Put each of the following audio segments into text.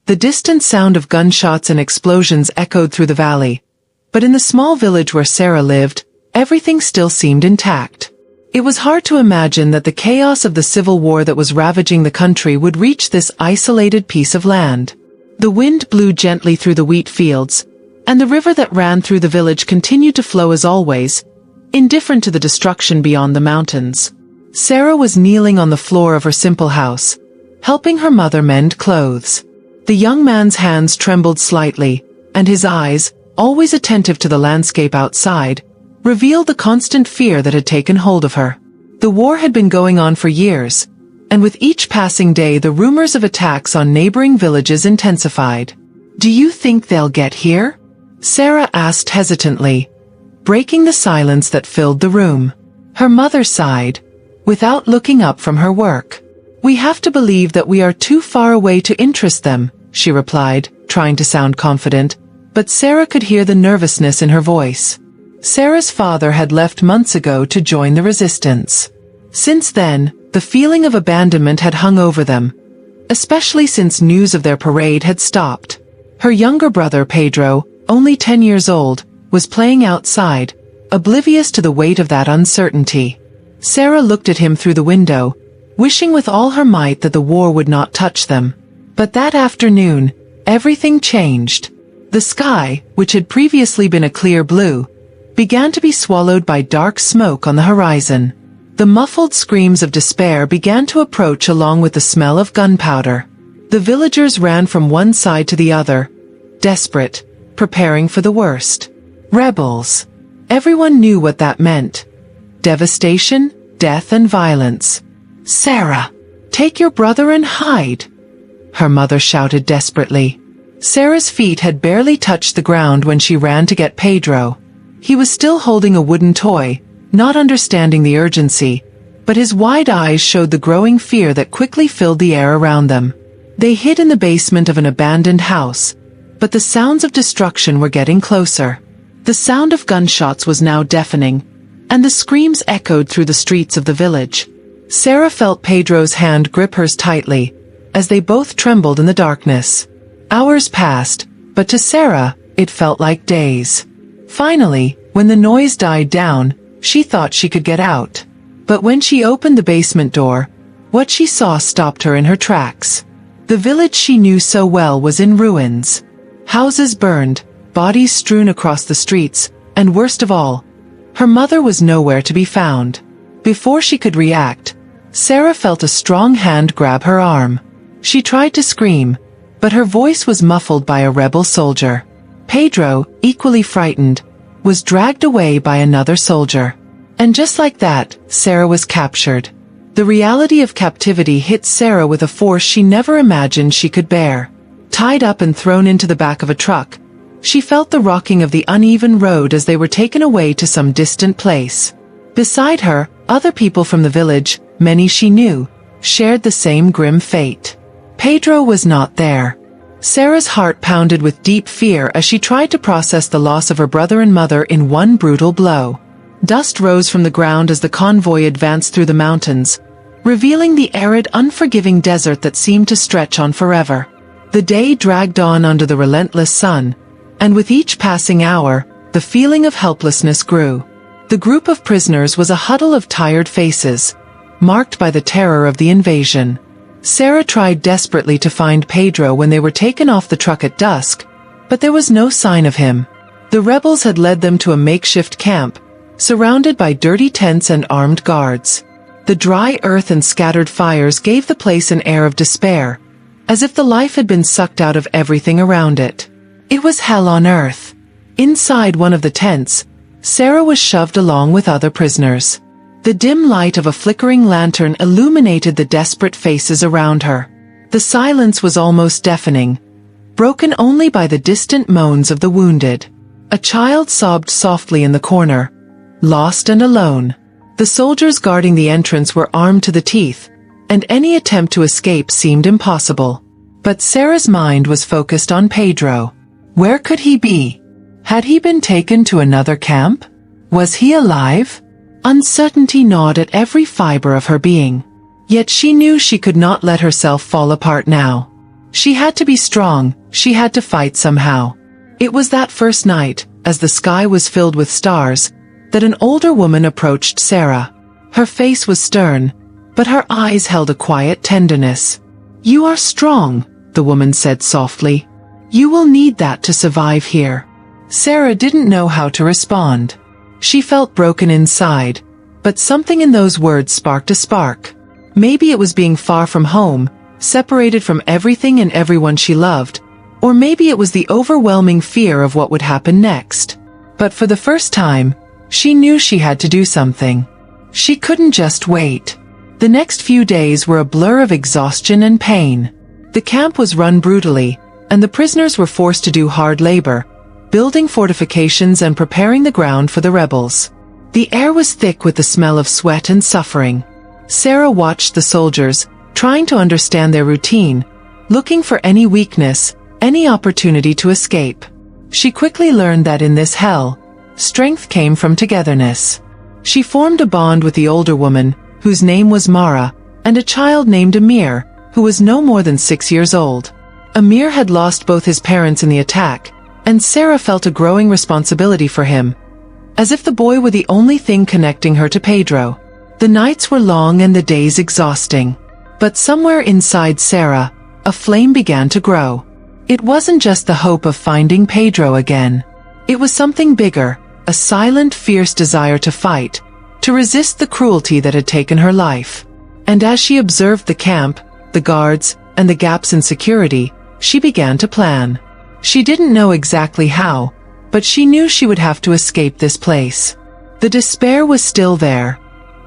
The distant sound of gunshots and explosions echoed through the valley, but in the small village where Sara lived, everything still seemed intact. It was hard to imagine that the chaos of the civil war that was ravaging the country would reach this isolated piece of land. The wind blew gently through the wheat fields, and the river that ran through the village continued to flow as always, indifferent to the destruction beyond the mountains. Sara was kneeling on the floor of her simple house, helping her mother mend clothes. The young man's hands trembled slightly, and his eyes, always attentive to the landscape outside, revealed the constant fear that had taken hold of her. The war had been going on for years, and with each passing day the rumors of attacks on neighboring villages intensified. "Do you think they'll get here?" Sara asked hesitantly, breaking the silence that filled the room. Her mother sighed, without looking up from her work. "We have to believe that we are too far away to interest them," she replied, trying to sound confident, but Sara could hear the nervousness in her voice. Sara's father had left months ago to join the resistance. Since then, the feeling of abandonment had hung over them, especially since news of their parade had stopped. Her younger brother Pedro, only 10 years old, was playing outside, oblivious to the weight of that uncertainty. Sara looked at him through the window, wishing with all her might that the war would not touch them. But that afternoon, everything changed. The sky, which had previously been a clear blue, began to be swallowed by dark smoke on the horizon. The muffled screams of despair began to approach along with the smell of gunpowder. The villagers ran from one side to the other, desperate, preparing for the worst. Rebels. Everyone knew what that meant. Devastation, death and violence. "Sara, take your brother and hide," her mother shouted desperately. Sara's feet had barely touched the ground when she ran to get Pedro. He was still holding a wooden toy, not understanding the urgency, but his wide eyes showed the growing fear that quickly filled the air around them. They hid in the basement of an abandoned house, but the sounds of destruction were getting closer. The sound of gunshots was now deafening, and the screams echoed through the streets of the village. Sara felt Pedro's hand grip hers tightly, as they both trembled in the darkness. Hours passed, but to Sara, it felt like days. Finally, when the noise died down, she thought she could get out. But when she opened the basement door, what she saw stopped her in her tracks. The village she knew so well was in ruins. Houses burned, bodies strewn across the streets, and worst of all, her mother was nowhere to be found. Before she could react, Sara felt a strong hand grab her arm. She tried to scream, but her voice was muffled by a rebel soldier. Pedro, equally frightened, was dragged away by another soldier. And just like that, Sara was captured. The reality of captivity hit Sara with a force she never imagined she could bear. Tied up and thrown into the back of a truck, she felt the rocking of the uneven road as they were taken away to some distant place. Beside her, other people from the village, many she knew, shared the same grim fate. Pedro was not there. Sara's heart pounded with deep fear as she tried to process the loss of her brother and mother in one brutal blow. Dust rose from the ground as the convoy advanced through the mountains, revealing the arid, unforgiving desert that seemed to stretch on forever. The day dragged on under the relentless sun, and with each passing hour, the feeling of helplessness grew. The group of prisoners was a huddle of tired faces, marked by the terror of the invasion. Sara tried desperately to find Pedro when they were taken off the truck at dusk, but there was no sign of him. The rebels had led them to a makeshift camp, surrounded by dirty tents and armed guards. The dry earth and scattered fires gave the place an air of despair, as if the life had been sucked out of everything around it. It was hell on earth. Inside one of the tents, Sara was shoved along with other prisoners. The dim light of a flickering lantern illuminated the desperate faces around her. The silence was almost deafening, broken only by the distant moans of the wounded. A child sobbed softly in the corner, lost and alone. The soldiers guarding the entrance were armed to the teeth, and any attempt to escape seemed impossible. But Sara's mind was focused on Pedro. Where could he be? Had he been taken to another camp? Was he alive? Uncertainty gnawed at every fiber of her being. Yet she knew she could not let herself fall apart now. She had to be strong, she had to fight somehow. It was that first night, as the sky was filled with stars, that an older woman approached Sara. Her face was stern, but her eyes held a quiet tenderness. "You are strong," the woman said softly. "You will need that to survive here." Sara didn't know how to respond. She felt broken inside, but something in those words sparked a spark. Maybe it was being far from home, separated from everything and everyone she loved, or maybe it was the overwhelming fear of what would happen next. But for the first time, she knew she had to do something. She couldn't just wait. The next few days were a blur of exhaustion and pain. The camp was run brutally, and the prisoners were forced to do hard labor, building fortifications and preparing the ground for the rebels. The air was thick with the smell of sweat and suffering. Sara watched the soldiers, trying to understand their routine, looking for any weakness, any opportunity to escape. She quickly learned that in this hell, strength came from togetherness. She formed a bond with the older woman, whose name was Mara, and a child named Amir, who was no more than 6 years old. Amir had lost both his parents in the attack, and Sara felt a growing responsibility for him, as if the boy were the only thing connecting her to Pedro. The nights were long and the days exhausting. But somewhere inside Sara, a flame began to grow. It wasn't just the hope of finding Pedro again. It was something bigger, a silent, fierce desire to fight, to resist the cruelty that had taken her life. And as she observed the camp, the guards, and the gaps in security, she began to plan. She didn't know exactly how, but she knew she would have to escape this place. The despair was still there,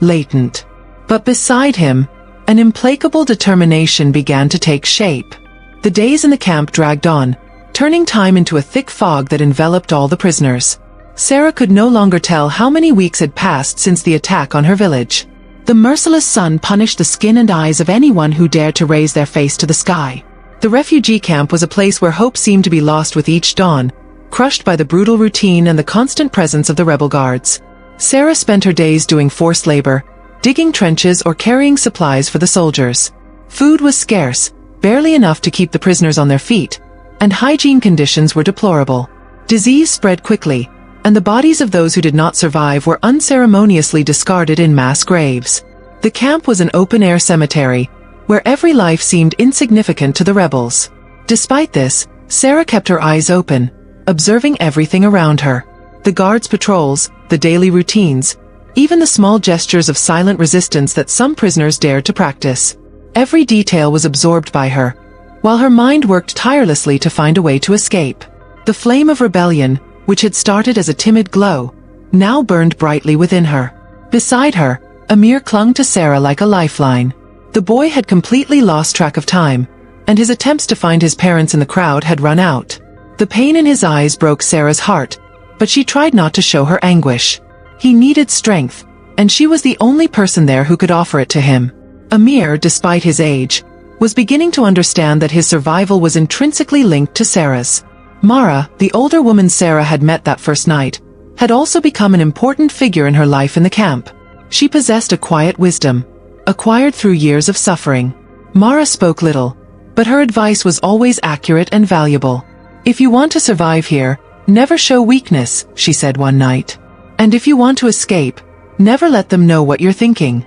latent. But beside him, an implacable determination began to take shape. The days in the camp dragged on, turning time into a thick fog that enveloped all the prisoners. Sara could no longer tell how many weeks had passed since the attack on her village. The merciless sun punished the skin and eyes of anyone who dared to raise their face to the sky. The refugee camp was a place where hope seemed to be lost with each dawn, crushed by the brutal routine and the constant presence of the rebel guards. Sara spent her days doing forced labor, digging trenches or carrying supplies for the soldiers. Food was scarce, barely enough to keep the prisoners on their feet, and hygiene conditions were deplorable. Disease spread quickly, and the bodies of those who did not survive were unceremoniously discarded in mass graves. The camp was an open-air cemetery, where every life seemed insignificant to the rebels. Despite this, Sara kept her eyes open, observing everything around her. The guards' patrols, the daily routines, even the small gestures of silent resistance that some prisoners dared to practice. Every detail was absorbed by her, while her mind worked tirelessly to find a way to escape. The flame of rebellion, which had started as a timid glow, now burned brightly within her. Beside her, Amir clung to Sara like a lifeline. The boy had completely lost track of time, and his attempts to find his parents in the crowd had run out. The pain in his eyes broke Sara's heart, but she tried not to show her anguish. He needed strength, and she was the only person there who could offer it to him. Amir, despite his age, was beginning to understand that his survival was intrinsically linked to Sara's. Mara, the older woman Sara had met that first night, had also become an important figure in her life in the camp. She possessed a quiet wisdom, acquired through years of suffering. Mara spoke little, but her advice was always accurate and valuable. "If you want to survive here, never show weakness," she said one night. "And if you want to escape, never let them know what you're thinking."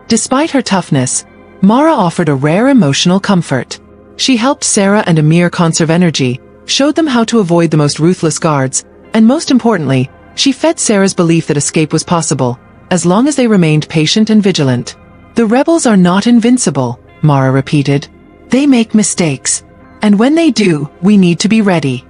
Despite her toughness, Mara offered a rare emotional comfort. She helped Sara and Amir conserve energy, showed them how to avoid the most ruthless guards, and most importantly, she fed Sara's belief that escape was possible, as long as they remained patient and vigilant. "The rebels are not invincible," Mara repeated. "They make mistakes, and when they do, we need to be ready."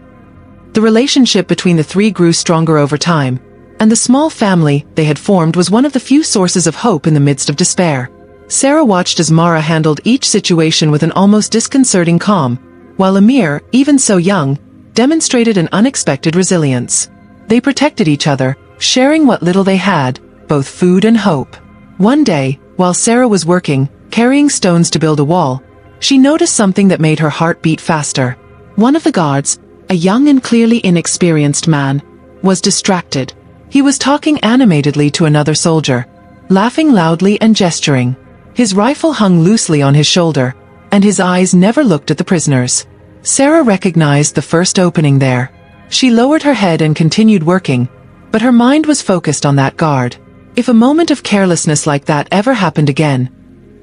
The relationship between the three grew stronger over time, and the small family they had formed was one of the few sources of hope in the midst of despair. Sara watched as Mara handled each situation with an almost disconcerting calm, while Amir, even so young, demonstrated an unexpected resilience. They protected each other, sharing what little they had, both food and hope. One day, while Sara was working, carrying stones to build a wall, she noticed something that made her heart beat faster. One of the guards, a young and clearly inexperienced man, was distracted. He was talking animatedly to another soldier, laughing loudly and gesturing. His rifle hung loosely on his shoulder, and his eyes never looked at the prisoners. Sara recognized the first opening there. She lowered her head and continued working, but her mind was focused on that guard. If a moment of carelessness like that ever happened again,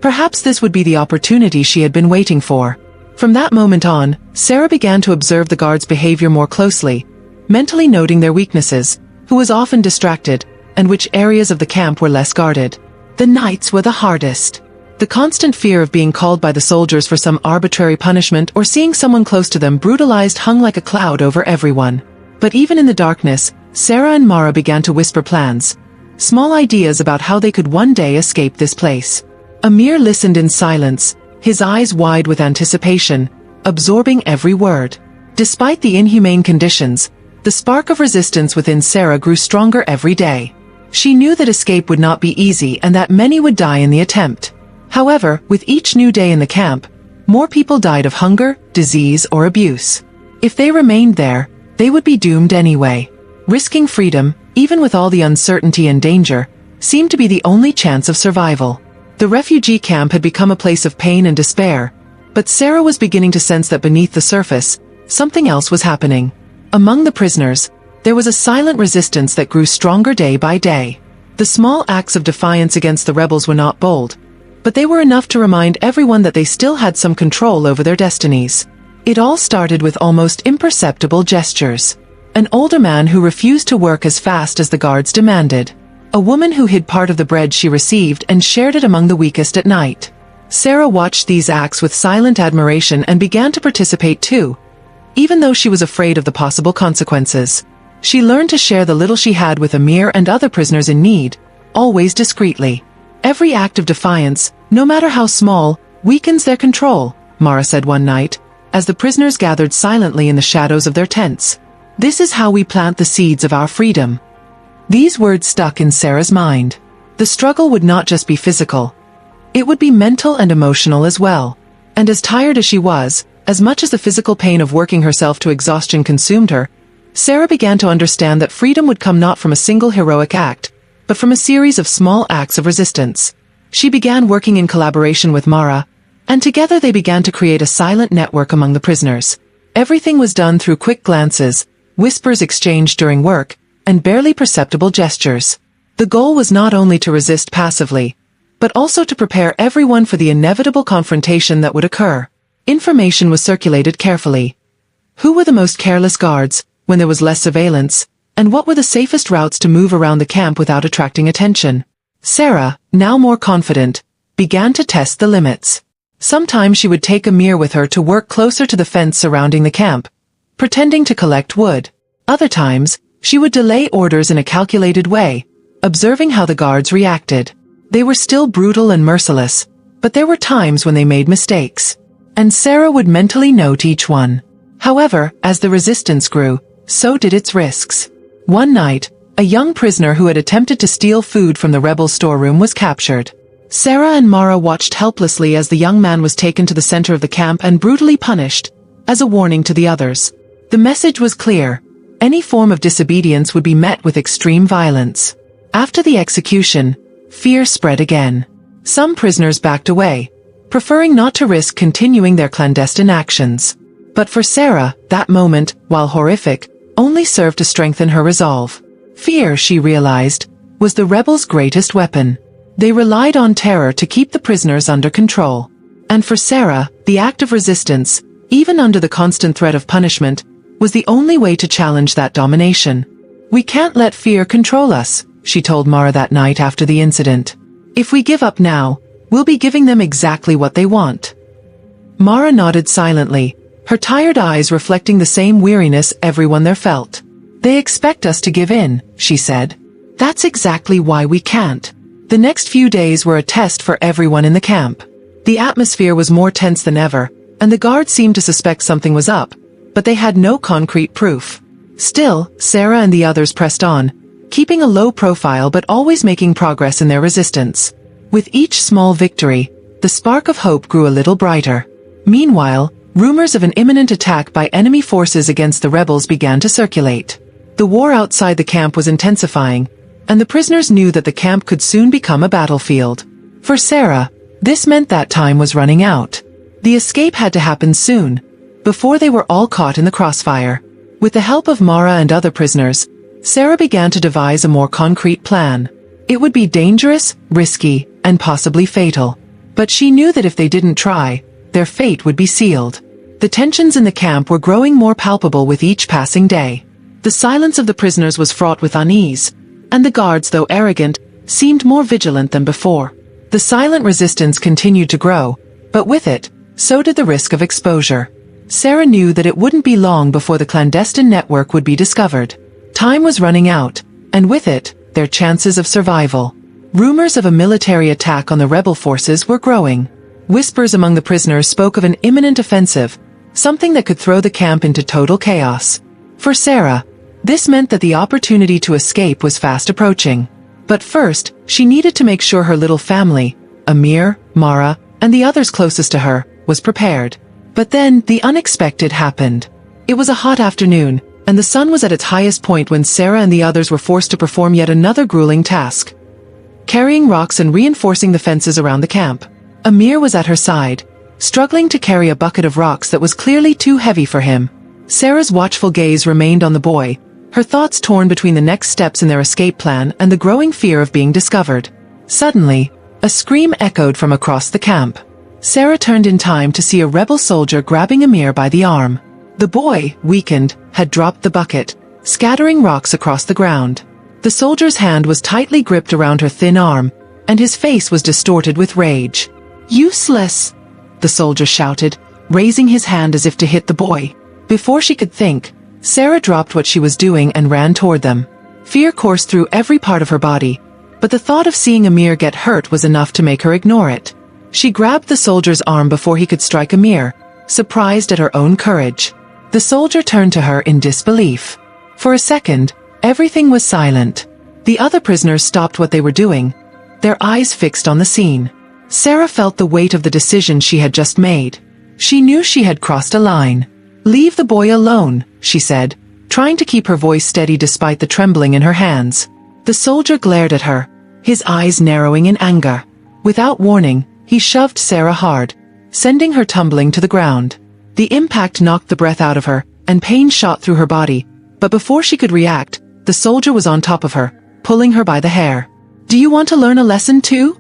perhaps this would be the opportunity she had been waiting for. From that moment on, Sara began to observe the guard's behavior more closely, mentally noting their weaknesses, who was often distracted, and which areas of the camp were less guarded. The nights were the hardest. The constant fear of being called by the soldiers for some arbitrary punishment or seeing someone close to them brutalized hung like a cloud over everyone. But even in the darkness, Sara and Mara began to whisper plans, small ideas about how they could one day escape this place. Amir listened in silence, his eyes wide with anticipation, absorbing every word. Despite the inhumane conditions, the spark of resistance within Sara grew stronger every day. She knew that escape would not be easy and that many would die in the attempt. However, with each new day in the camp, more people died of hunger, disease, or abuse. If they remained there, they would be doomed anyway. Risking freedom, even with all the uncertainty and danger, seemed to be the only chance of survival. The refugee camp had become a place of pain and despair, but Sara was beginning to sense that beneath the surface, something else was happening. Among the prisoners, there was a silent resistance that grew stronger day by day. The small acts of defiance against the rebels were not bold, but they were enough to remind everyone that they still had some control over their destinies. It all started with almost imperceptible gestures. An older man who refused to work as fast as the guards demanded. A woman who hid part of the bread she received and shared it among the weakest at night. Sara watched these acts with silent admiration and began to participate too, even though she was afraid of the possible consequences. She learned to share the little she had with Amir and other prisoners in need, always discreetly. Every act of defiance, no matter how small, weakens their control, Mara said one night, as the prisoners gathered silently in the shadows of their tents. This is how we plant the seeds of our freedom. These words stuck in Sara's mind. The struggle would not just be physical. It would be mental and emotional as well. And as tired as she was, as much as the physical pain of working herself to exhaustion consumed her, Sara began to understand that freedom would come not from a single heroic act, but from a series of small acts of resistance. She began working in collaboration with Mara, and together they began to create a silent network among the prisoners. Everything was done through quick glances, whispers exchanged during work, and barely perceptible gestures. The goal was not only to resist passively, but also to prepare everyone for the inevitable confrontation that would occur. Information was circulated carefully. Who were the most careless guards, when there was less surveillance, and what were the safest routes to move around the camp without attracting attention? Sara, now more confident, began to test the limits. Sometimes she would take Amir with her to work closer to the fence surrounding the camp, pretending to collect wood. Other times, she would delay orders in a calculated way, observing how the guards reacted. They were still brutal and merciless, but there were times when they made mistakes. And Sara would mentally note each one. However, as the resistance grew, so did its risks. One night, a young prisoner who had attempted to steal food from the rebels' storeroom was captured. Sara and Mara watched helplessly as the young man was taken to the center of the camp and brutally punished, as a warning to the others. The message was clear: any form of disobedience would be met with extreme violence. After the execution, fear spread again. Some prisoners backed away, preferring not to risk continuing their clandestine actions. But for Sara, that moment, while horrific, only served to strengthen her resolve. Fear, she realized, was the rebels' greatest weapon. They relied on terror to keep the prisoners under control. And for Sara, the act of resistance, even under the constant threat of punishment, was the only way to challenge that domination. We can't let fear control us, she told Mara that night after the incident. If we give up now, we'll be giving them exactly what they want. Mara nodded silently, her tired eyes reflecting the same weariness everyone there felt. They expect us to give in, she said. That's exactly why we can't. The next few days were a test for everyone in the camp. The atmosphere was more tense than ever, and the guards seemed to suspect something was up, but they had no concrete proof. Still, Sara and the others pressed on, keeping a low profile but always making progress in their resistance. With each small victory, the spark of hope grew a little brighter. Meanwhile, rumors of an imminent attack by enemy forces against the rebels began to circulate. The war outside the camp was intensifying, and the prisoners knew that the camp could soon become a battlefield. For Sara, this meant that time was running out. The escape had to happen soon, before they were all caught in the crossfire. With the help of Mara and other prisoners, Sara began to devise a more concrete plan. It would be dangerous, risky, and possibly fatal. But she knew that if they didn't try, their fate would be sealed. The tensions in the camp were growing more palpable with each passing day. The silence of the prisoners was fraught with unease, and the guards, though arrogant, seemed more vigilant than before. The silent resistance continued to grow, but with it, so did the risk of exposure. Sara knew that it wouldn't be long before the clandestine network would be discovered. Time was running out, and with it, their chances of survival. Rumors of a military attack on the rebel forces were growing. Whispers among the prisoners spoke of an imminent offensive, something that could throw the camp into total chaos. For Sara, this meant that the opportunity to escape was fast approaching. But first, she needed to make sure her little family, Amir, Mara, and the others closest to her, was prepared. But then, the unexpected happened. It was a hot afternoon, and the sun was at its highest point when Sara and the others were forced to perform yet another grueling task: carrying rocks and reinforcing the fences around the camp. Amir was at her side, struggling to carry a bucket of rocks that was clearly too heavy for him. Sara's watchful gaze remained on the boy, her thoughts torn between the next steps in their escape plan and the growing fear of being discovered. Suddenly, a scream echoed from across the camp. Sara turned in time to see a rebel soldier grabbing Amir by the arm. The boy, weakened, had dropped the bucket, scattering rocks across the ground. The soldier's hand was tightly gripped around her thin arm, and his face was distorted with rage. "Useless!" the soldier shouted, raising his hand as if to hit the boy. Before she could think, Sara dropped what she was doing and ran toward them. Fear coursed through every part of her body, but the thought of seeing Amir get hurt was enough to make her ignore it. She grabbed the soldier's arm before he could strike Amir, surprised at her own courage. The soldier turned to her in disbelief. For a second, everything was silent. The other prisoners stopped what they were doing, their eyes fixed on the scene. Sara felt the weight of the decision she had just made. She knew she had crossed a line. "Leave the boy alone," she said, trying to keep her voice steady despite the trembling in her hands. The soldier glared at her, his eyes narrowing in anger. Without warning, he shoved Sara hard, sending her tumbling to the ground. The impact knocked the breath out of her, and pain shot through her body, but before she could react, the soldier was on top of her, pulling her by the hair. "Do you want to learn a lesson too?"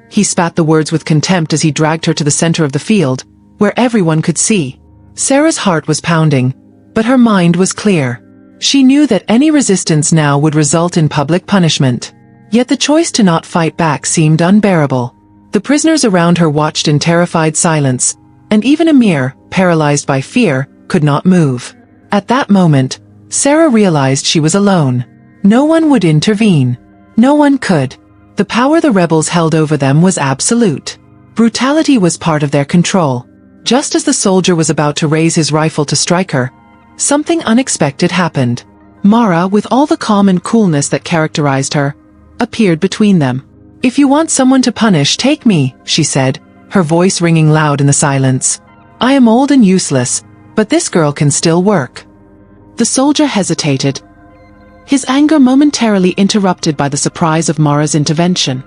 He spat the words with contempt as he dragged her to the center of the field, where everyone could see. Sara's heart was pounding, but her mind was clear. She knew that any resistance now would result in public punishment. Yet the choice to not fight back seemed unbearable. The prisoners around her watched in terrified silence, and even Amir, paralyzed by fear, could not move. At that moment, Sara realized she was alone. No one would intervene. No one could. The power the rebels held over them was absolute. Brutality was part of their control. Just as the soldier was about to raise his rifle to strike her, something unexpected happened. Mara, with all the calm and coolness that characterized her, appeared between them. "If you want someone to punish, take me," she said, her voice ringing loud in the silence. "I am old and useless, but this girl can still work." The soldier hesitated, his anger momentarily interrupted by the surprise of Mara's intervention.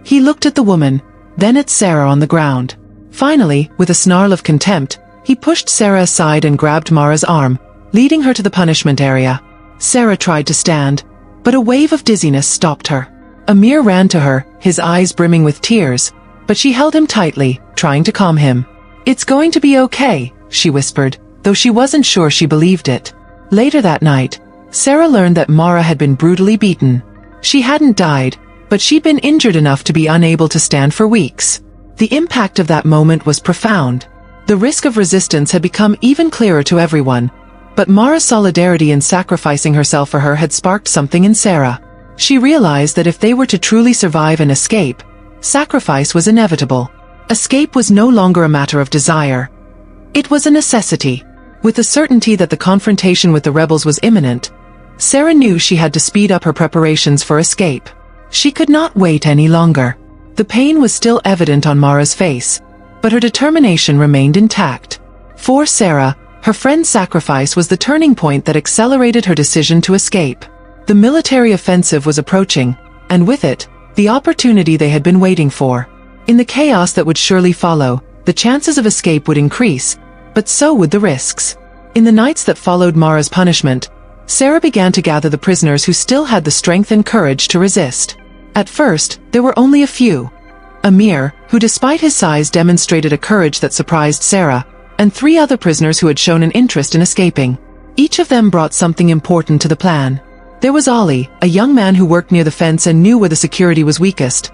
He looked at the woman, then at Sara on the ground. Finally, with a snarl of contempt, he pushed Sara aside and grabbed Mara's arm, leading her to the punishment area. Sara tried to stand, but a wave of dizziness stopped her. Amir ran to her, his eyes brimming with tears, but she held him tightly, trying to calm him. "It's going to be okay," she whispered, though she wasn't sure she believed it. Later that night, Sara learned that Mara had been brutally beaten. She hadn't died, but she'd been injured enough to be unable to stand for weeks. The impact of that moment was profound. The risk of resistance had become even clearer to everyone, but Mara's solidarity in sacrificing herself for her had sparked something in Sara. She realized that if they were to truly survive and escape, sacrifice was inevitable. Escape was no longer a matter of desire. It was a necessity. With the certainty that the confrontation with the rebels was imminent, Sara knew she had to speed up her preparations for escape. She could not wait any longer. The pain was still evident on Mara's face, but her determination remained intact. For Sara, her friend's sacrifice was the turning point that accelerated her decision to escape. The military offensive was approaching, and with it, the opportunity they had been waiting for. In the chaos that would surely follow, the chances of escape would increase, but so would the risks. In the nights that followed Mara's punishment, Sara began to gather the prisoners who still had the strength and courage to resist. At first, there were only a few. Amir, who despite his size demonstrated a courage that surprised Sara, and 3 other prisoners who had shown an interest in escaping. Each of them brought something important to the plan. There was Ali, a young man who worked near the fence and knew where the security was weakest.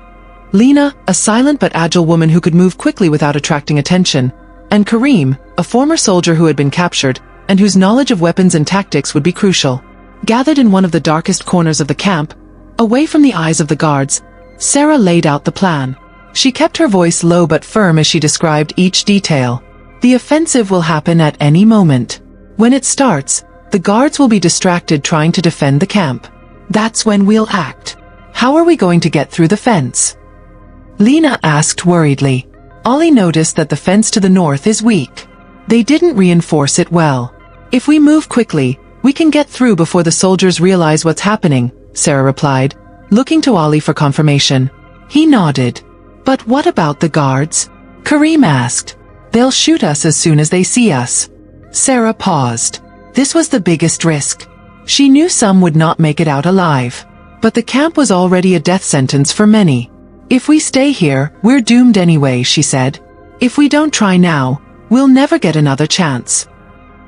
Lena, a silent but agile woman who could move quickly without attracting attention. And Karim, a former soldier who had been captured, and whose knowledge of weapons and tactics would be crucial. Gathered in one of the darkest corners of the camp, away from the eyes of the guards, Sara laid out the plan. She kept her voice low but firm as she described each detail. The offensive will happen at any moment. When it starts, the guards will be distracted trying to defend the camp. That's when we'll act. How are we going to get through the fence? Lena asked worriedly. Ali noticed that the fence to the north is weak. They didn't reinforce it well. If we move quickly, we can get through before the soldiers realize what's happening, Sara replied, looking to Ali for confirmation. He nodded. But what about the guards? Karim asked. They'll shoot us as soon as they see us. Sara paused. This was the biggest risk. She knew some would not make it out alive. But the camp was already a death sentence for many. If we stay here, we're doomed anyway, she said. If we don't try now, we'll never get another chance.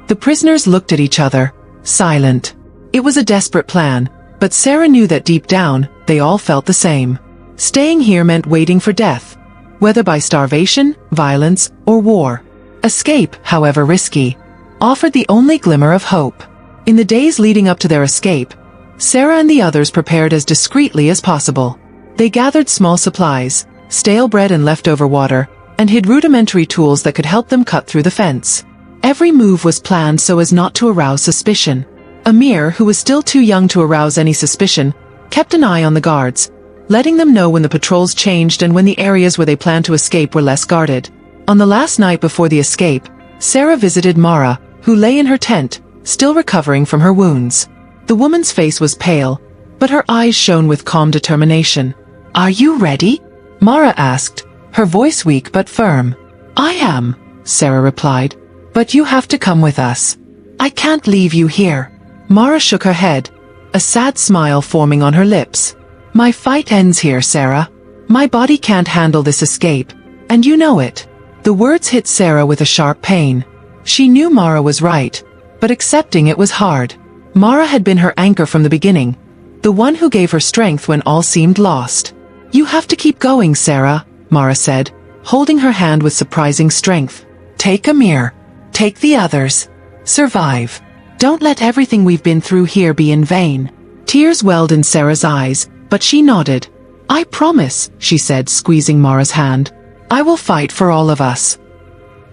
The prisoners looked at each other, silent. It was a desperate plan, but Sara knew that deep down, they all felt the same. Staying here meant waiting for death, whether by starvation, violence, or war. Escape, however risky, offered the only glimmer of hope. In the days leading up to their escape, Sara and the others prepared as discreetly as possible. They gathered small supplies, stale bread and leftover water, and hid rudimentary tools that could help them cut through the fence. Every move was planned so as not to arouse suspicion. Amir, who was still too young to arouse any suspicion, kept an eye on the guards, letting them know when the patrols changed and when the areas where they planned to escape were less guarded. On the last night before the escape, Sara visited Mara, who lay in her tent, still recovering from her wounds. The woman's face was pale, but her eyes shone with calm determination. Are you ready? Mara asked, her voice weak but firm. I am, Sara replied. But you have to come with us. I can't leave you here. Mara shook her head, a sad smile forming on her lips. My fight ends here, Sara. My body can't handle this escape, and you know it. The words hit Sara with a sharp pain. She knew Mara was right, but accepting it was hard. Mara had been her anchor from the beginning, the one who gave her strength when all seemed lost. You have to keep going, Sara, Mara said, holding her hand with surprising strength. Take Amir. Take the others. Survive. Don't let everything we've been through here be in vain. Tears welled in Sara's eyes, but she nodded. I promise, she said, squeezing Mara's hand. I will fight for all of us.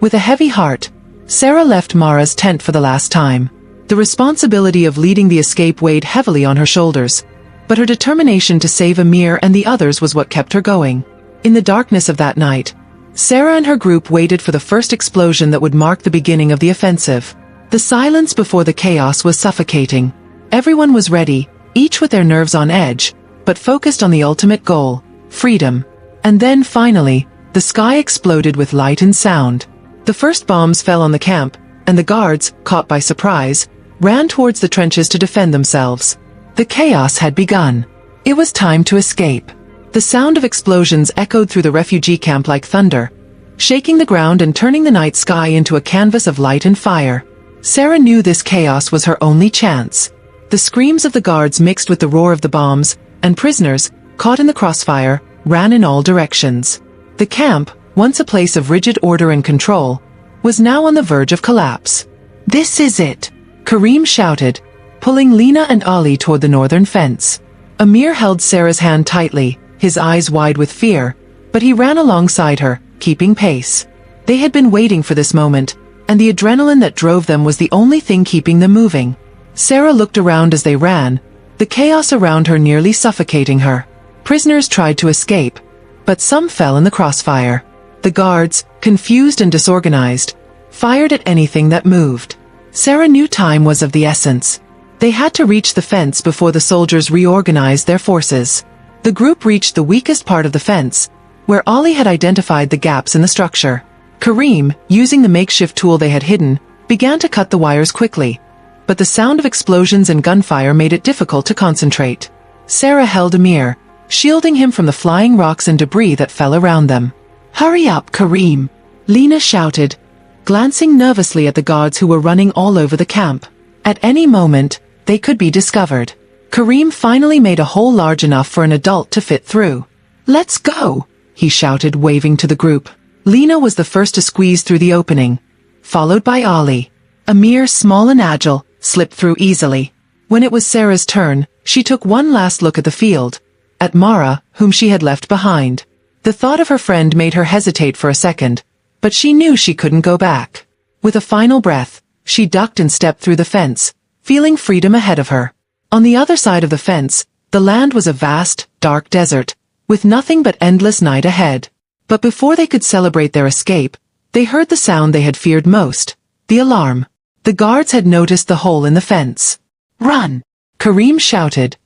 With a heavy heart, Sara left Mara's tent for the last time. The responsibility of leading the escape weighed heavily on her shoulders, but her determination to save Amir and the others was what kept her going. In the darkness of that night, Sara and her group waited for the first explosion that would mark the beginning of the offensive. The silence before the chaos was suffocating. Everyone was ready, each with their nerves on edge, but focused on the ultimate goal, freedom. And then finally, the sky exploded with light and sound. The first bombs fell on the camp, and the guards, caught by surprise, ran towards the trenches to defend themselves. The chaos had begun. It was time to escape. The sound of explosions echoed through the refugee camp like thunder, shaking the ground and turning the night sky into a canvas of light and fire. Sara knew this chaos was her only chance. The screams of the guards mixed with the roar of the bombs, and prisoners, caught in the crossfire, ran in all directions. The camp, once a place of rigid order and control, was now on the verge of collapse. This is it, Karim shouted, pulling Lena and Ali toward the northern fence. Amir held Sara's hand tightly, his eyes wide with fear, but he ran alongside her, keeping pace. They had been waiting for this moment, and the adrenaline that drove them was the only thing keeping them moving. Sara looked around as they ran, the chaos around her nearly suffocating her. Prisoners tried to escape, but some fell in the crossfire. The guards, confused and disorganized, fired at anything that moved. Sara knew time was of the essence. They had to reach the fence before the soldiers reorganized their forces. The group reached the weakest part of the fence, where Ali had identified the gaps in the structure. Kareem, using the makeshift tool they had hidden, began to cut the wires quickly, but the sound of explosions and gunfire made it difficult to concentrate. Sara held Amir, shielding him from the flying rocks and debris that fell around them. "Hurry up, Kareem," Lena shouted, glancing nervously at the guards who were running all over the camp. At any moment, they could be discovered. Kareem finally made a hole large enough for an adult to fit through. "Let's go," he shouted, waving to the group. Lena was the first to squeeze through the opening, followed by Ollie. Amir, small and agile, slipped through easily. When it was Sara's turn, she took one last look at the field, at Mara, whom she had left behind. The thought of her friend made her hesitate for a second, but she knew she couldn't go back. With a final breath, she ducked and stepped through the fence, feeling freedom ahead of her. On the other side of the fence, the land was a vast, dark desert, with nothing but endless night ahead. But before they could celebrate their escape, they heard the sound they had feared most, the alarm. The guards had noticed the hole in the fence. "Run!" Kareem shouted,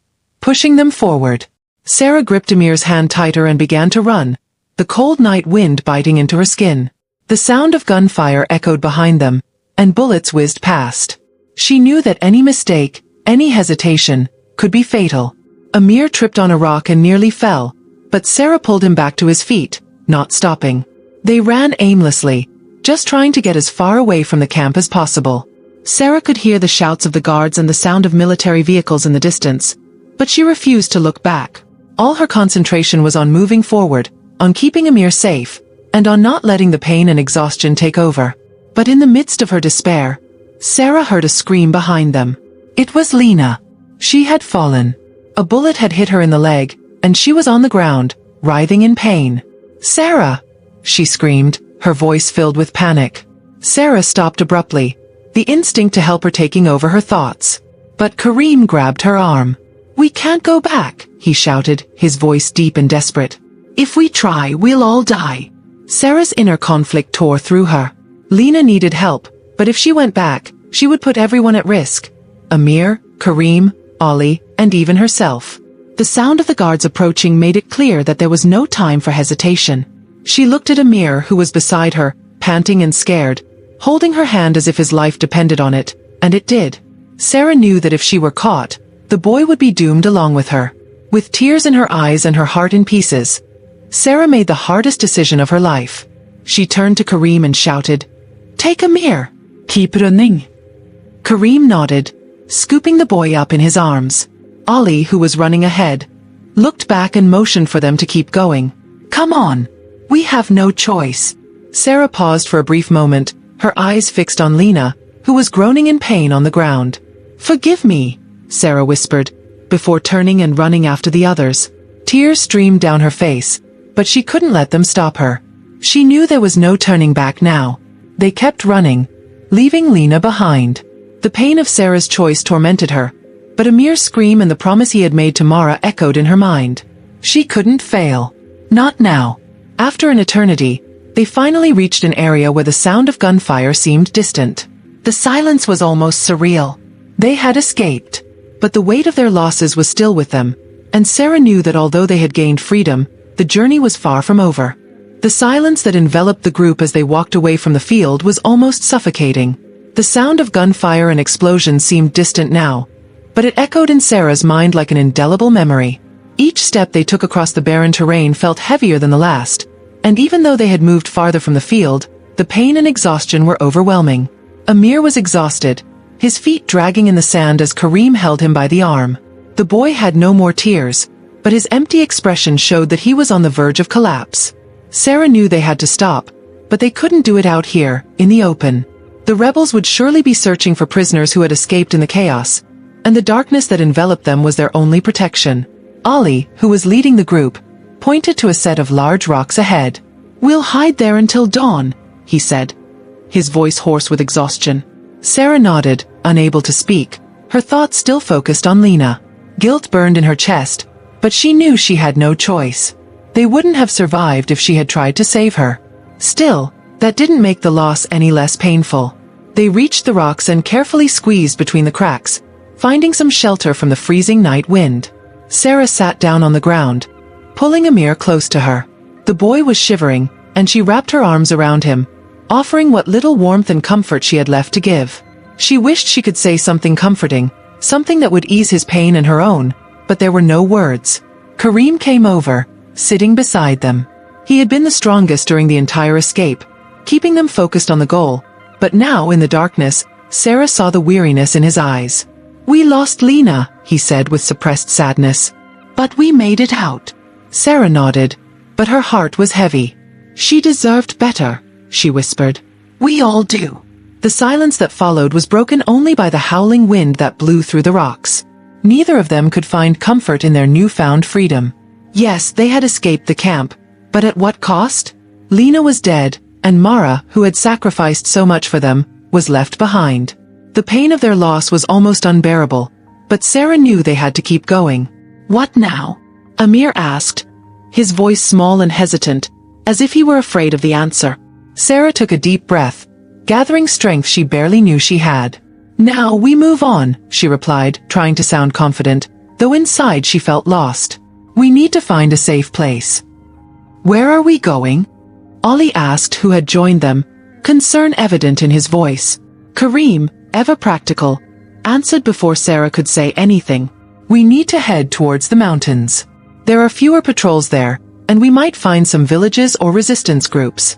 pushing them forward. Sara gripped Amir's hand tighter and began to run, the cold night wind biting into her skin. The sound of gunfire echoed behind them, and bullets whizzed past. She knew that any mistake, any hesitation, could be fatal. Amir tripped on a rock and nearly fell, but Sara pulled him back to his feet, not stopping. They ran aimlessly, just trying to get as far away from the camp as possible. Sara could hear the shouts of the guards and the sound of military vehicles in the distance, but she refused to look back. All her concentration was on moving forward, on keeping Amir safe, and on not letting the pain and exhaustion take over. But in the midst of her despair, Sara heard a scream behind them. It was Lena. She had fallen. A bullet had hit her in the leg, and she was on the ground, writhing in pain. "Sara!" she screamed, her voice filled with panic. Sara stopped abruptly, the instinct to help her taking over her thoughts. But Kareem grabbed her arm. "We can't go back," he shouted, his voice deep and desperate. "If we try, we'll all die." Sara's inner conflict tore through her. Lena needed help, but if she went back, she would put everyone at risk. Amir, Kareem, Ollie, and even herself. The sound of the guards approaching made it clear that there was no time for hesitation. She looked at Amir, who was beside her, panting and scared, holding her hand as if his life depended on it, and it did. Sara knew that if she were caught, the boy would be doomed along with her. With tears in her eyes and her heart in pieces, Sara made the hardest decision of her life. She turned to Kareem and shouted, "Take Amir! Keep running!" Kareem nodded, scooping the boy up in his arms. Ollie, who was running ahead, looked back and motioned for them to keep going. "Come on! We have no choice." Sara paused for a brief moment, her eyes fixed on Lena, who was groaning in pain on the ground. "Forgive me," Sara whispered, before turning and running after the others. Tears streamed down her face, but she couldn't let them stop her. She knew there was no turning back now. They kept running, leaving Lena behind. The pain of Sara's choice tormented her, but Amir's scream and the promise he had made to Mara echoed in her mind. She couldn't fail. Not now. After an eternity, they finally reached an area where the sound of gunfire seemed distant. The silence was almost surreal. They had escaped, but the weight of their losses was still with them, and Sara knew that although they had gained freedom, the journey was far from over. The silence that enveloped the group as they walked away from the field was almost suffocating. The sound of gunfire and explosions seemed distant now, but it echoed in Sara's mind like an indelible memory. Each step they took across the barren terrain felt heavier than the last, and even though they had moved farther from the field, the pain and exhaustion were overwhelming. Amir was exhausted, his feet dragging in the sand as Kareem held him by the arm. The boy had no more tears, but his empty expression showed that he was on the verge of collapse. Sara knew they had to stop, but they couldn't do it out here, in the open. The rebels would surely be searching for prisoners who had escaped in the chaos, and the darkness that enveloped them was their only protection. Ollie, who was leading the group, pointed to a set of large rocks ahead. "We'll hide there until dawn," he said, his voice hoarse with exhaustion. Sara nodded, unable to speak, her thoughts still focused on Lena. Guilt burned in her chest, but she knew she had no choice. They wouldn't have survived if she had tried to save her. Still, that didn't make the loss any less painful. They reached the rocks and carefully squeezed between the cracks, finding some shelter from the freezing night wind. Sara sat down on the ground, pulling Amir close to her. The boy was shivering, and she wrapped her arms around him, offering what little warmth and comfort she had left to give. She wished she could say something comforting, something that would ease his pain and her own, but there were no words. Karim came over, sitting beside them. He had been the strongest during the entire escape, keeping them focused on the goal, but now in the darkness, Sara saw the weariness in his eyes. "We lost Lena," he said with suppressed sadness. "But we made it out." Sara nodded, but her heart was heavy. "She deserved better," she whispered. "We all do." The silence that followed was broken only by the howling wind that blew through the rocks. Neither of them could find comfort in their newfound freedom. Yes, they had escaped the camp, but at what cost? Lena was dead, and Mara, who had sacrificed so much for them, was left behind. The pain of their loss was almost unbearable, but Sara knew they had to keep going. "What now?" Amir asked, his voice small and hesitant, as if he were afraid of the answer. Sara took a deep breath, gathering strength she barely knew she had. "Now we move on," she replied, trying to sound confident, though inside she felt lost. "We need to find a safe place." "Where are we going?" Ali asked, who had joined them, concern evident in his voice. Karim, ever practical, answered before Sara could say anything. "We need to head towards the mountains. There are fewer patrols there, and we might find some villages or resistance groups."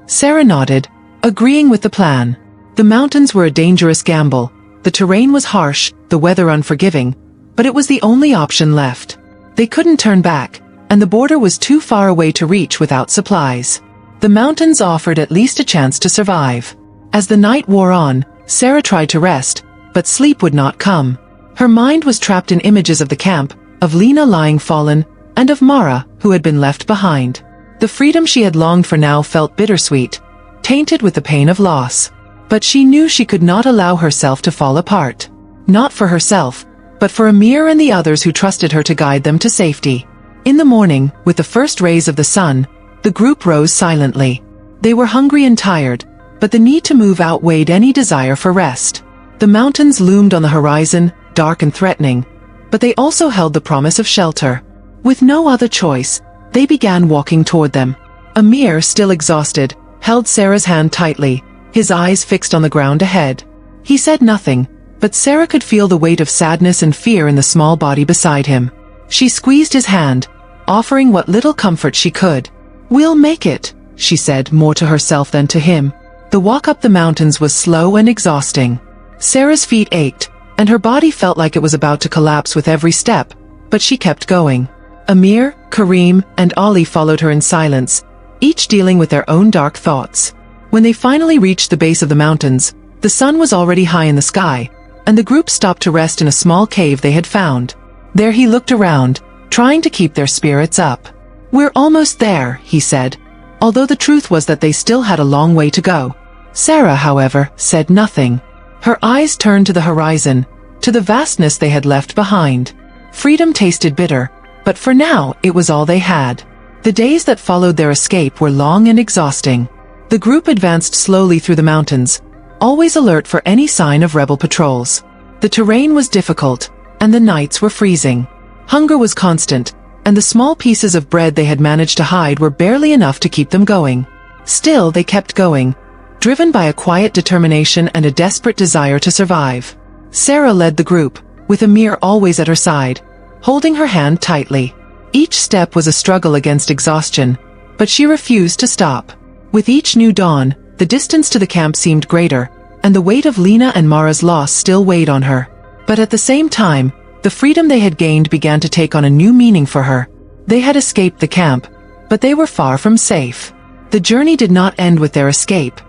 Sara nodded, agreeing with the plan. The mountains were a dangerous gamble. The terrain was harsh, the weather unforgiving, but it was the only option left. They couldn't turn back, and the border was too far away to reach without supplies. The mountains offered at least a chance to survive. As the night wore on, Sara tried to rest, but sleep would not come. Her mind was trapped in images of the camp, of Lena lying fallen, and of Mara, who had been left behind. The freedom she had longed for now felt bittersweet, tainted with the pain of loss. But she knew she could not allow herself to fall apart. Not for herself, but for Amir and the others who trusted her to guide them to safety. In the morning, with the first rays of the sun, the group rose silently. They were hungry and tired, but the need to move outweighed any desire for rest. The mountains loomed on the horizon, dark and threatening, but they also held the promise of shelter. With no other choice, they began walking toward them. Amir, still exhausted, held Sara's hand tightly, his eyes fixed on the ground ahead. He said nothing, but Sara could feel the weight of sadness and fear in the small body beside him. She squeezed his hand, offering what little comfort she could. "We'll make it," she said, more to herself than to him. The walk up the mountains was slow and exhausting. Sara's feet ached, and her body felt like it was about to collapse with every step, but she kept going. Amir, Karim, and Ali followed her in silence, each dealing with their own dark thoughts. When they finally reached the base of the mountains, the sun was already high in the sky, and the group stopped to rest in a small cave they had found. There he looked around, trying to keep their spirits up. "We're almost there," he said, although the truth was that they still had a long way to go. Sara, however, said nothing. Her eyes turned to the horizon, to the vastness they had left behind. Freedom tasted bitter, but for now it was all they had. The days that followed their escape were long and exhausting. The group advanced slowly through the mountains, always alert for any sign of rebel patrols. The terrain was difficult, and the nights were freezing. Hunger was constant, and the small pieces of bread they had managed to hide were barely enough to keep them going. Still, they kept going, driven by a quiet determination and a desperate desire to survive. Sara led the group, with Amir always at her side, holding her hand tightly. Each step was a struggle against exhaustion, but she refused to stop. With each new dawn, the distance to the camp seemed greater, and the weight of Lena and Mara's loss still weighed on her. But at the same time, the freedom they had gained began to take on a new meaning for her. They had escaped the camp, but they were far from safe. The journey did not end with their escape.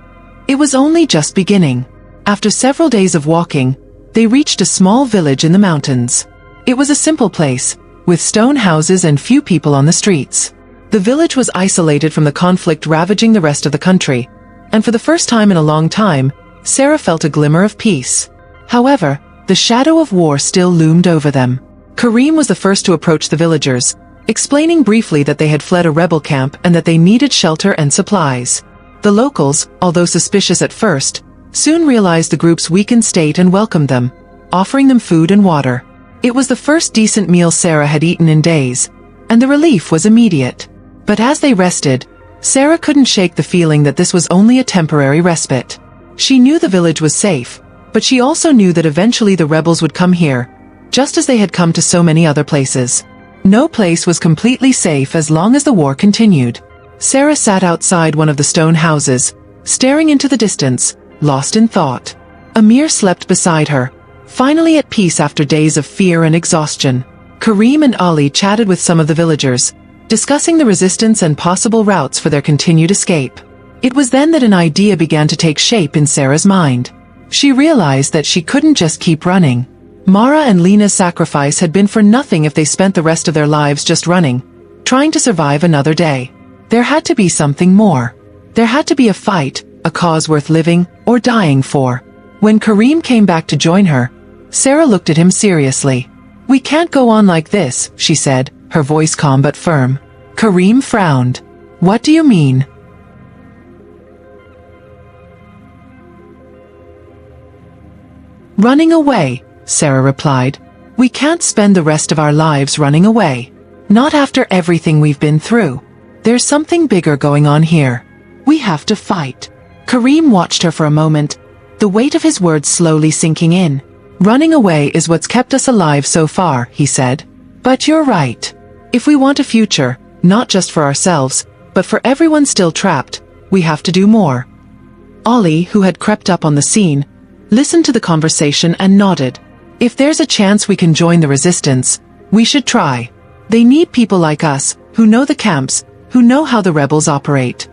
It was only just beginning. After several days of walking, they reached a small village in the mountains. It was a simple place, with stone houses and few people on the streets. The village was isolated from the conflict ravaging the rest of the country, and for the first time in a long time, Sara felt a glimmer of peace. However, the shadow of war still loomed over them. Karim was the first to approach the villagers, explaining briefly that they had fled a rebel camp and that they needed shelter and supplies. The locals, although suspicious at first, soon realized the group's weakened state and welcomed them, offering them food and water. It was the first decent meal Sara had eaten in days, and the relief was immediate. But as they rested, Sara couldn't shake the feeling that this was only a temporary respite. She knew the village was safe, but she also knew that eventually the rebels would come here, just as they had come to so many other places. No place was completely safe as long as the war continued. Sara sat outside one of the stone houses, staring into the distance, lost in thought. Amir slept beside her, finally at peace after days of fear and exhaustion. Karim and Ali chatted with some of the villagers, discussing the resistance and possible routes for their continued escape. It was then that an idea began to take shape in Sara's mind. She realized that she couldn't just keep running. Mara and Lena's sacrifice had been for nothing if they spent the rest of their lives just running, trying to survive another day. There had to be something more. There had to be a fight, a cause worth living or dying for. When Karim came back to join her, Sara looked at him seriously. "We can't go on like this," she said, her voice calm but firm. Karim frowned. "What do you mean?" "Running away," Sara replied. "We can't spend the rest of our lives running away. Not after everything we've been through. There's something bigger going on here. We have to fight." Karim watched her for a moment, the weight of his words slowly sinking in. "Running away is what's kept us alive so far," he said. "But you're right. If we want a future, not just for ourselves, but for everyone still trapped, we have to do more." Ali, who had crept up on the scene, listened to the conversation and nodded. "If there's a chance we can join the resistance, we should try. They need people like us, who know the camps, who know how the rebels operate."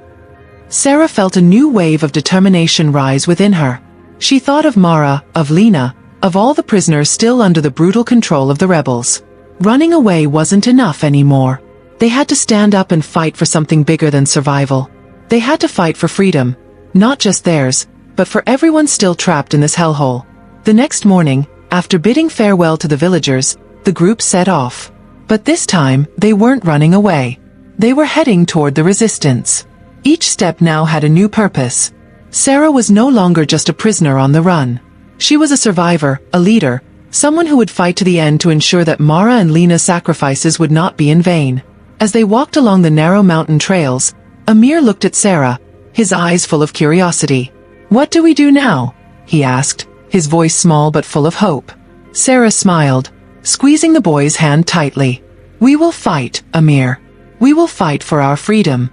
Sara felt a new wave of determination rise within her. She thought of Mara, of Lena, of all the prisoners still under the brutal control of the rebels. Running away wasn't enough anymore. They had to stand up and fight for something bigger than survival. They had to fight for freedom, not just theirs, but for everyone still trapped in this hellhole. The next morning, after bidding farewell to the villagers, the group set off. But this time, they weren't running away. They were heading toward the resistance. Each step now had a new purpose. Sara was no longer just a prisoner on the run. She was a survivor, a leader, someone who would fight to the end to ensure that Mara and Lena's sacrifices would not be in vain. As they walked along the narrow mountain trails, Amir looked at Sara, his eyes full of curiosity. "What do we do now?" he asked, his voice small but full of hope. Sara smiled, squeezing the boy's hand tightly. "We will fight, Amir. We will fight for our freedom."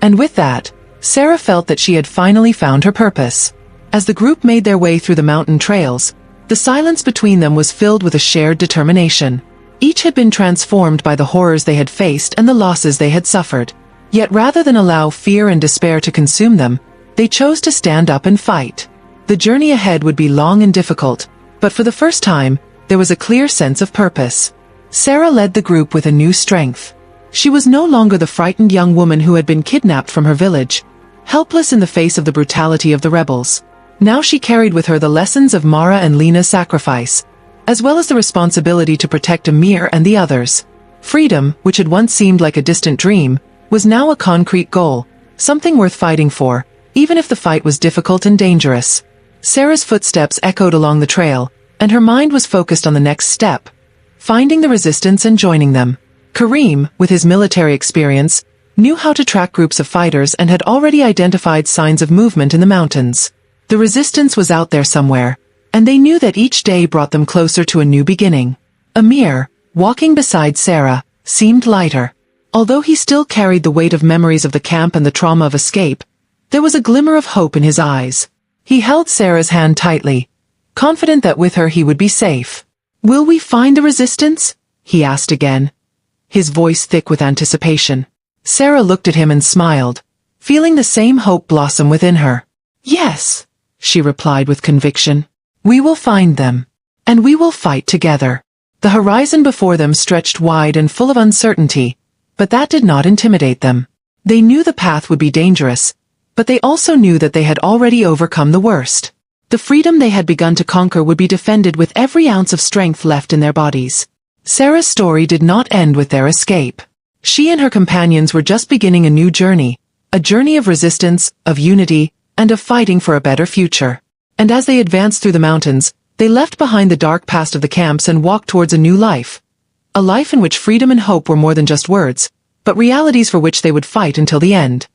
And with that, Sara felt that she had finally found her purpose. As the group made their way through the mountain trails, the silence between them was filled with a shared determination. Each had been transformed by the horrors they had faced and the losses they had suffered. Yet rather than allow fear and despair to consume them, they chose to stand up and fight. The journey ahead would be long and difficult, but for the first time, there was a clear sense of purpose. Sara led the group with a new strength. She was no longer the frightened young woman who had been kidnapped from her village, helpless in the face of the brutality of the rebels. Now she carried with her the lessons of Mara and Lena's sacrifice, as well as the responsibility to protect Amir and the others. Freedom, which had once seemed like a distant dream, was now a concrete goal, something worth fighting for, even if the fight was difficult and dangerous. Sara's footsteps echoed along the trail, and her mind was focused on the next step, finding the resistance and joining them. Karim, with his military experience, knew how to track groups of fighters and had already identified signs of movement in the mountains. The resistance was out there somewhere, and they knew that each day brought them closer to a new beginning. Amir, walking beside Sara, seemed lighter. Although he still carried the weight of memories of the camp and the trauma of escape, there was a glimmer of hope in his eyes. He held Sara's hand tightly, confident that with her he would be safe. "Will we find the resistance?" he asked again, his voice thick with anticipation. Sara looked at him and smiled, feeling the same hope blossom within her. "Yes," she replied with conviction. "We will find them. And we will fight together." The horizon before them stretched wide and full of uncertainty, but that did not intimidate them. They knew the path would be dangerous, but they also knew that they had already overcome the worst. The freedom they had begun to conquer would be defended with every ounce of strength left in their bodies. Sara's story did not end with their escape. She and her companions were just beginning a new journey, a journey of resistance, of unity, and of fighting for a better future. And as they advanced through the mountains, they left behind the dark past of the camps and walked towards a new life. A life in which freedom and hope were more than just words, but realities for which they would fight until the end.